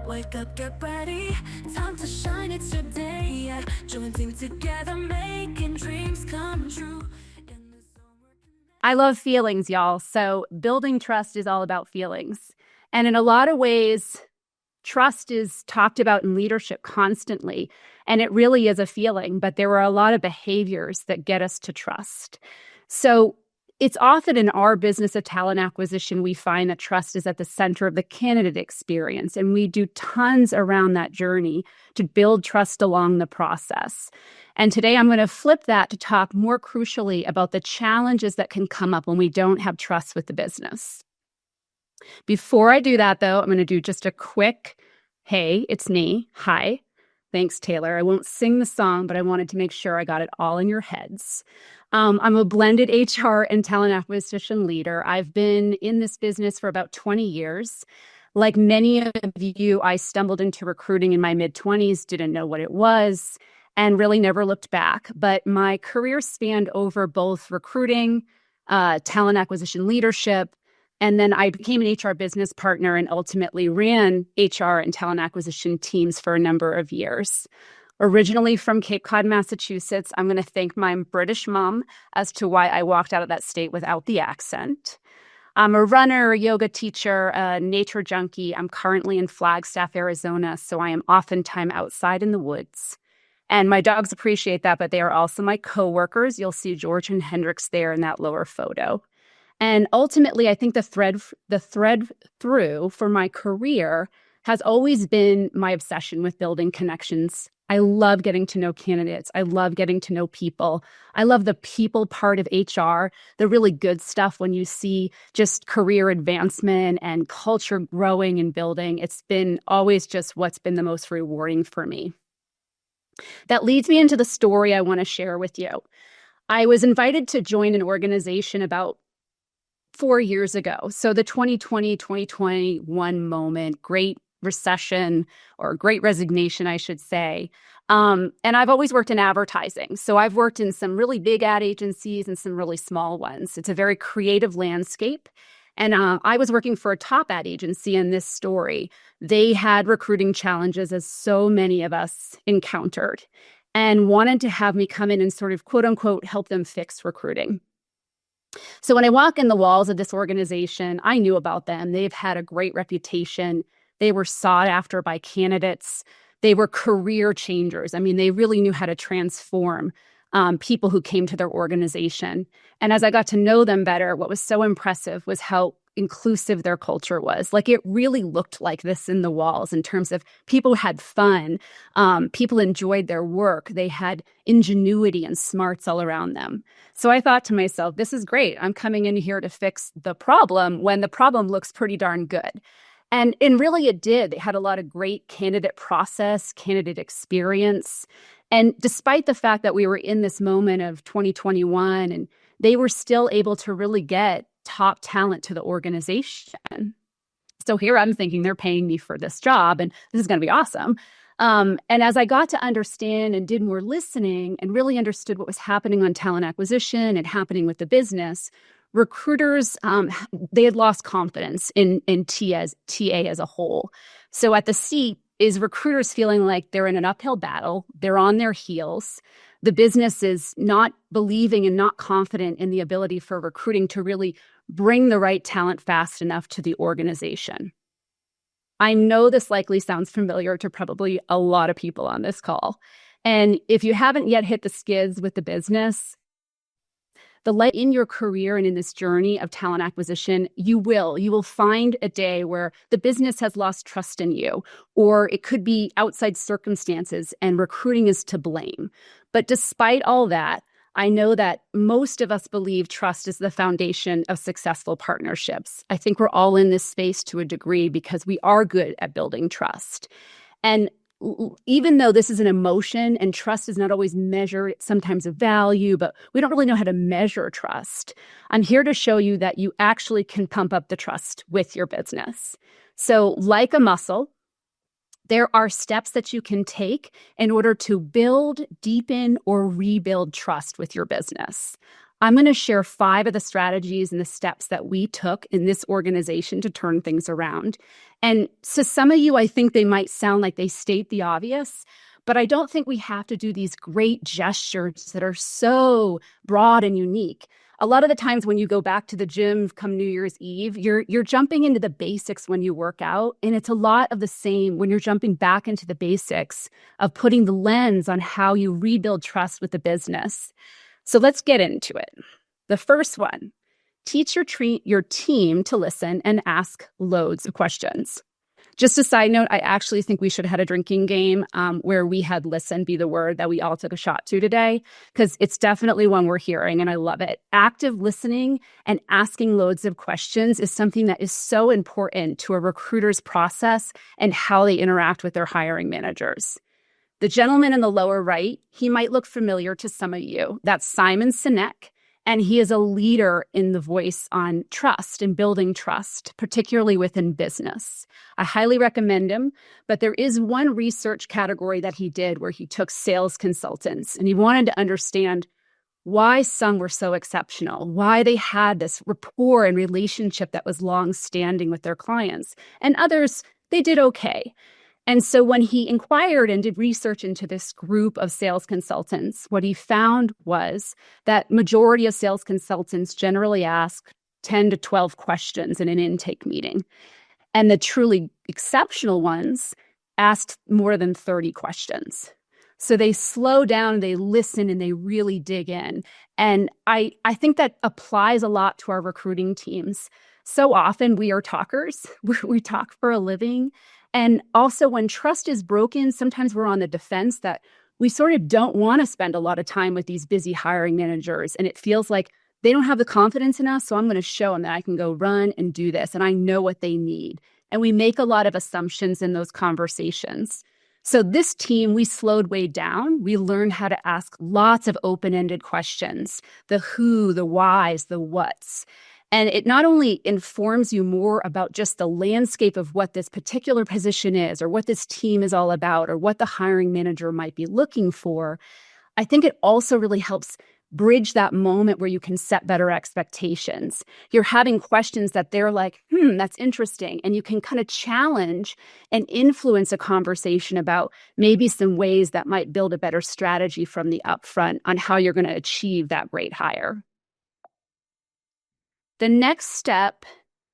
Wake up, get ready, time to shine, it's your day, yeah. Join team together, making dreams come true. I love feelings, y'all. So building trust is all about feelings. And in a lot of ways, trust is talked about in leadership constantly, and it really is a feeling, but there are a lot of behaviors that get us to trust. So it's often in our business of talent acquisition, we find that trust is at the center of the candidate experience, and we do tons around that journey to build trust along the process. And today I'm going to flip that to talk more crucially about the challenges that can come up when we don't have trust with the business. Before I do that, though, I'm going to do just a quick, hey, it's me. Hi. Thanks, Taylor. I won't sing the song, but I wanted to make sure I got it all in your heads. I'm a blended HR and talent acquisition leader. I've been in this business for about 20 years. Like many of you, I stumbled into recruiting in my mid-20s, didn't know what it was, and really never looked back. But my career spanned over both recruiting, talent acquisition leadership, and then I became an HR business partner and ultimately ran HR and talent acquisition teams for a number of years. Originally from Cape Cod, Massachusetts, I'm going to thank my British mom as to why I walked out of that state without the accent. I'm a runner, a yoga teacher, a nature junkie. I'm currently in Flagstaff, Arizona, so I am oftentimes outside in the woods. And my dogs appreciate that, but they are also my coworkers. You'll see George and Hendrix there in that lower photo. And ultimately, I think the thread through for my career has always been my obsession with building connections. I love getting to know candidates. I love getting to know people. I love the people part of HR, the really good stuff when you see just career advancement and culture growing and building. It's been always just what's been the most rewarding for me. That leads me into the story I want to share with you. I was invited to join an organization about 4 years ago. So the 2020, 2021 moment, great recession or great resignation, I should say. And I've always worked in advertising. So I've worked in some really big ad agencies and some really small ones. It's a very creative landscape. And I was working for a top ad agency in this story. They had recruiting challenges, as so many of us encountered, and wanted to have me come in and sort of, quote unquote, help them fix recruiting. So when I walk in the walls of this organization, I knew about them. They've had a great reputation. They were sought after by candidates. They were career changers. I mean, they really knew how to transform people who came to their organization. And as I got to know them better, what was so impressive was how inclusive their culture was. Like, it really looked like this in the walls in terms of people had fun, people enjoyed their work, they had ingenuity and smarts all around them. So I thought to myself, this is great. I'm coming in here to fix the problem when the problem looks pretty darn good. And really it did. They had a lot of great candidate process, candidate experience. And despite the fact that we were in this moment of 2021 and they were still able to really get top talent to the organization. So here I'm thinking they're paying me for this job and this is going to be awesome. And as I got to understand and did more listening and really understood what was happening on talent acquisition and happening with the business, recruiters, they had lost confidence in TA as a whole. So at the seat is recruiters feeling like they're in an uphill battle, they're on their heels. The business is not believing and not confident in the ability for recruiting to really bring the right talent fast enough to the organization. I know this likely sounds familiar to probably a lot of people on this call. And if you haven't yet hit the skids with the business, the light in your career and in this journey of talent acquisition, you will find a day where the business has lost trust in you, or it could be outside circumstances and recruiting is to blame. But despite all that, I know that most of us believe trust is the foundation of successful partnerships. I think we're all in this space to a degree because we are good at building trust. And even though this is an emotion and trust is not always measured, sometimes a value, but we don't really know how to measure trust, I'm here to show you that you actually can pump up the trust with your business. So like a muscle, there are steps that you can take in order to build, deepen, or rebuild trust with your business. I'm going to share 5 of the strategies and the steps that we took in this organization to turn things around. And to some of you, I think they might sound like they state the obvious, but I don't think we have to do these great gestures that are so broad and unique. A lot of the times when you go back to the gym come New Year's Eve, you're jumping into the basics when you work out. And it's a lot of the same when you're jumping back into the basics of putting the lens on how you rebuild trust with the business. So let's get into it. The first one, teach your team to listen and ask loads of questions. Just a side note, I actually think we should have had a drinking game where we had listen be the word that we all took a shot to today, because it's definitely one we're hearing and I love it. Active listening and asking loads of questions is something that is so important to a recruiter's process and how they interact with their hiring managers. The gentleman in the lower right, he might look familiar to some of you. That's Simon Sinek. And he is a leader in the voice on trust and building trust, particularly within business. I highly recommend him, but there is one research category that he did where he took sales consultants and he wanted to understand why some were so exceptional, why they had this rapport and relationship that was long-standing with their clients, and others, they did okay. And so when he inquired and did research into this group of sales consultants, what he found was that majority of sales consultants generally ask 10 to 12 questions in an intake meeting. And the truly exceptional ones asked more than 30 questions. So they slow down, they listen, and they really dig in. And I think that applies a lot to our recruiting teams. So often we are talkers. We talk for a living. And also when trust is broken, sometimes we're on the defense that we sort of don't want to spend a lot of time with these busy hiring managers. And it feels like they don't have the confidence in us. So I'm going to show them that I can go run and do this. And I know what they need. And we make a lot of assumptions in those conversations. So this team, we slowed way down. We learned how to ask lots of open-ended questions, the who, the whys, the whats. And it not only informs you more about just the landscape of what this particular position is or what this team is all about or what the hiring manager might be looking for, I think it also really helps bridge that moment where you can set better expectations. You're having questions that they're like, that's interesting. And you can kind of challenge and influence a conversation about maybe some ways that might build a better strategy from the upfront on how you're going to achieve that great hire. The next step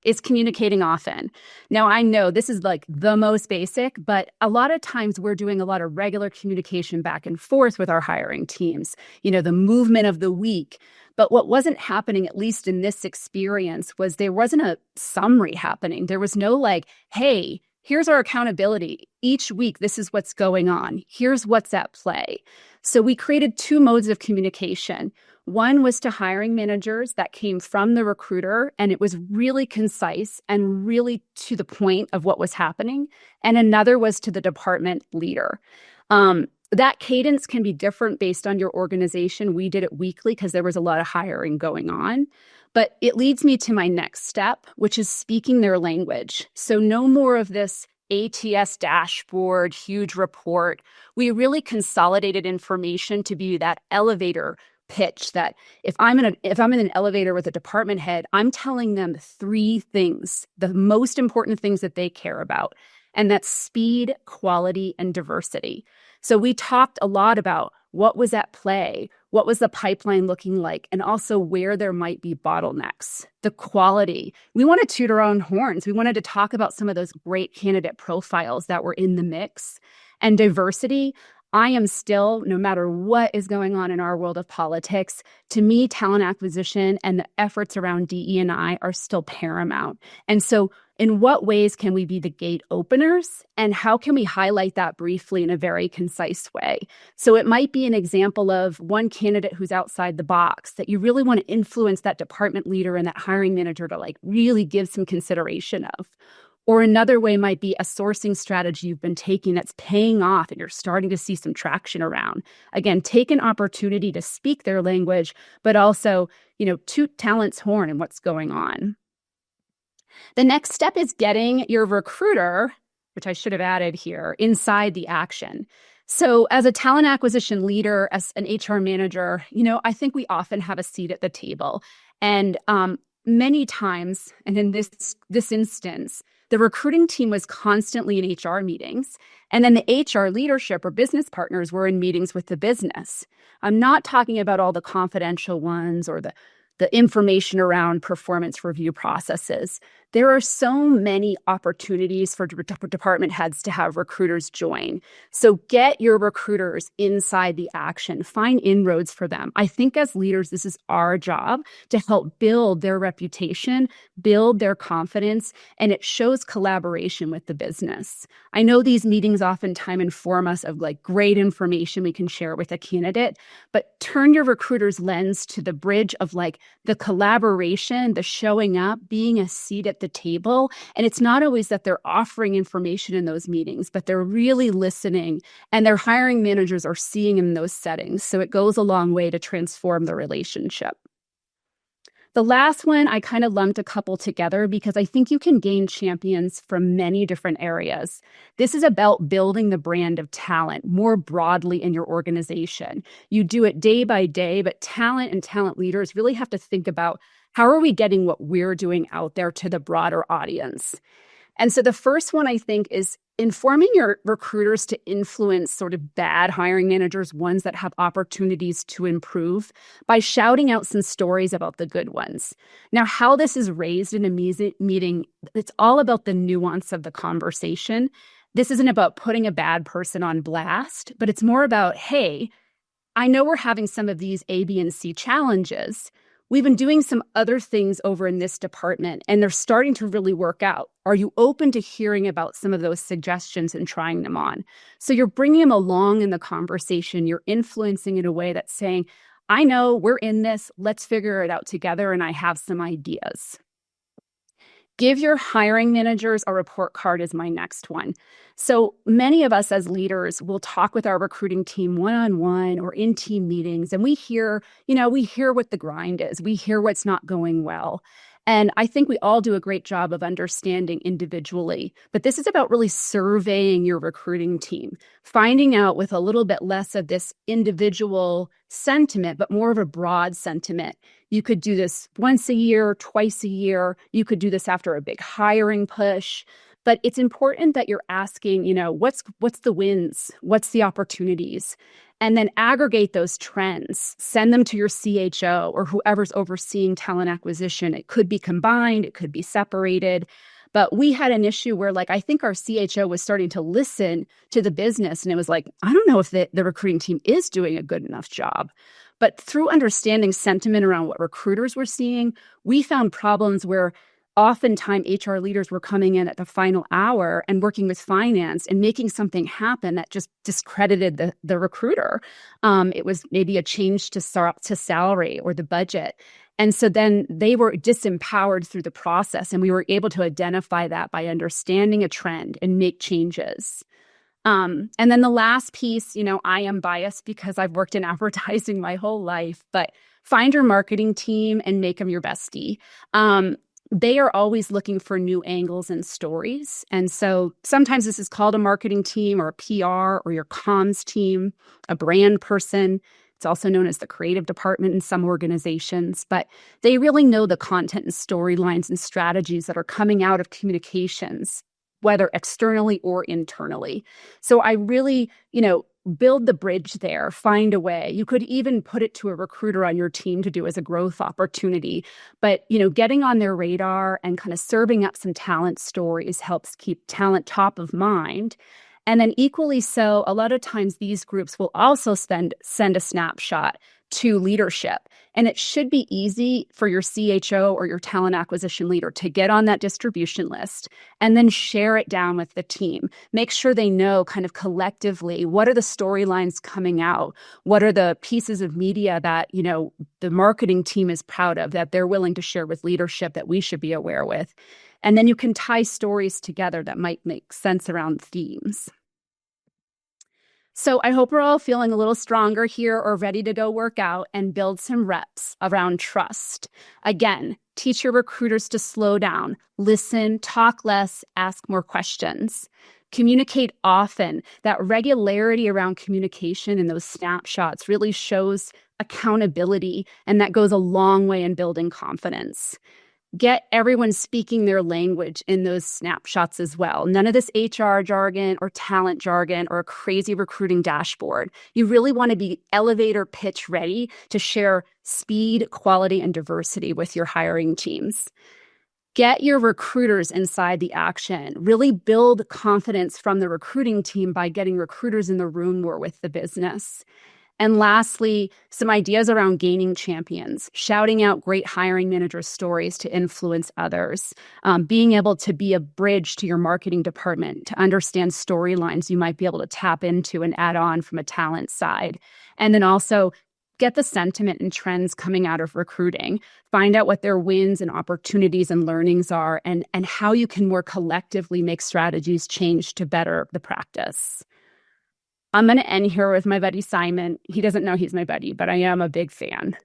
is communicating often. Now, I know this is like the most basic, but a lot of times we're doing a lot of regular communication back and forth with our hiring teams, the movement of the week. But what wasn't happening, at least in this experience, was there wasn't a summary happening. There was no like, hey, here's our accountability. Each week, this is what's going on. Here's what's at play. So we created 2 modes of communication. One was to hiring managers that came from the recruiter, and it was really concise and really to the point of what was happening. And another was to the department leader. That cadence can be different based on your organization. We did it weekly because there was a lot of hiring going on. But it leads me to my next step, which is speaking their language. So no more of this ATS dashboard, huge report. We really consolidated information to be that elevator pitch that if I'm in an elevator with a department head, I'm telling them 3 things, the most important things that they care about, and that's speed, quality, and diversity. So we talked a lot about what was at play, what was the pipeline looking like, and also where there might be bottlenecks. The quality. We want to toot our own horns. We wanted to talk about some of those great candidate profiles that were in the mix. And diversity. I am still, no matter what is going on in our world of politics, to me, talent acquisition and the efforts around DE&I are still paramount. And so in what ways can we be the gate openers? And how can we highlight that briefly in a very concise way? So it might be an example of one candidate who's outside the box that you really want to influence that department leader and that hiring manager to really give some consideration of. Or another way might be a sourcing strategy you've been taking that's paying off and you're starting to see some traction around. Again, take an opportunity to speak their language, but also, toot talent's horn and what's going on. The next step is getting your recruiter, which I should have added here, inside the action. So as a talent acquisition leader, as an HR manager, I think we often have a seat at the table. And many times, and in this instance, the recruiting team was constantly in HR meetings, and then the HR leadership or business partners were in meetings with the business. I'm not talking about all the confidential ones or the information around performance review processes. There are so many opportunities for department heads to have recruiters join. So get your recruiters inside the action. Find inroads for them. I think as leaders, this is our job to help build their reputation, build their confidence, and it shows collaboration with the business. I know these meetings oftentimes inform us of great information we can share with a candidate, but turn your recruiter's lens to the bridge of the collaboration, the showing up, being a seat at the table. And it's not always that they're offering information in those meetings, but they're really listening, and their hiring managers are seeing in those settings. So it goes a long way to transform the relationship. The last one, I kind of lumped a couple together because I think you can gain champions from many different areas. This is about building the brand of talent more broadly in your organization. You do it day by day, but talent and talent leaders really have to think about how are we getting what we're doing out there to the broader audience. And so the first one, I think, is informing your recruiters to influence sort of bad hiring managers, ones that have opportunities to improve, by shouting out some stories about the good ones. Now, how this is raised in a meeting, it's all about the nuance of the conversation. This isn't about putting a bad person on blast, but it's more about, hey, I know we're having some of these A, B, and C challenges. We've been doing some other things over in this department, and they're starting to really work out. Are you open to hearing about some of those suggestions and trying them on? So you're bringing them along in the conversation. You're influencing in a way that's saying, I know we're in this. Let's figure it out together, and I have some ideas. Give your hiring managers a report card is my next one. So many of us as leaders will talk with our recruiting team one-on-one or in team meetings, and we hear what the grind is. We hear what's not going well. And I think we all do a great job of understanding individually, but this is about really surveying your recruiting team, finding out with a little bit less of this individual sentiment, but more of a broad sentiment. You could do this once a year, twice a year. You could do this after a big hiring push. But it's important that you're asking, what's the wins? What's the opportunities? And then aggregate those trends. Send them to your CHO or whoever's overseeing talent acquisition. It could be combined. It could be separated. But we had an issue where I think our CHO was starting to listen to the business. And it was I don't know if the recruiting team is doing a good enough job. But through understanding sentiment around what recruiters were seeing, we found problems where oftentimes HR leaders were coming in at the final hour and working with finance and making something happen that just discredited the recruiter. It was maybe a change to salary or the budget. And so then they were disempowered through the process, and we were able to identify that by understanding a trend and make changes. And then the last piece, I am biased because I've worked in advertising my whole life, but find your marketing team and make them your bestie. They are always looking for new angles and stories. And so sometimes this is called a marketing team or a PR or your comms team, a brand person. It's also known as the creative department in some organizations, but they really know the content and storylines and strategies that are coming out of communications, whether externally or internally. So I really, build the bridge there, find a way. You could even put it to a recruiter on your team to do as a growth opportunity. But, getting on their radar and kind of serving up some talent stories helps keep talent top of mind. And then equally so, a lot of times these groups will also send a snapshot to leadership. And it should be easy for your CHO or your talent acquisition leader to get on that distribution list and then share it down with the team. Make sure they know kind of collectively what are the storylines coming out, what are the pieces of media that, the marketing team is proud of, that they're willing to share with leadership that we should be aware with. And then you can tie stories together that might make sense around themes. So I hope we're all feeling a little stronger here or ready to go work out and build some reps around trust. Again, teach your recruiters to slow down, listen, talk less, ask more questions. Communicate often. That regularity around communication and those snapshots really shows accountability, and that goes a long way in building confidence. Get everyone speaking their language in those snapshots as well. None of this HR jargon or talent jargon or a crazy recruiting dashboard. You really want to be elevator pitch ready to share speed, quality, and diversity with your hiring teams. Get your recruiters inside the action. Really build confidence from the recruiting team by getting recruiters in the room more with the business. And lastly, some ideas around gaining champions, shouting out great hiring manager stories to influence others, being able to be a bridge to your marketing department to understand storylines you might be able to tap into and add on from a talent side. And then also get the sentiment and trends coming out of recruiting. Find out what their wins and opportunities and learnings are, and how you can more collectively make strategies change to better the practice. I'm going to end here with my buddy Simon. He doesn't know he's my buddy, but I am a big fan.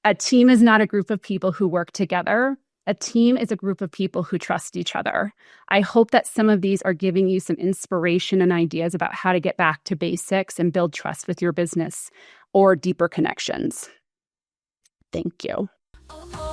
A team is not a group of people who work together. A team is a group of people who trust each other. I hope that some of these are giving you some inspiration and ideas about how to get back to basics and build trust with your business or deeper connections. Thank you. Oh,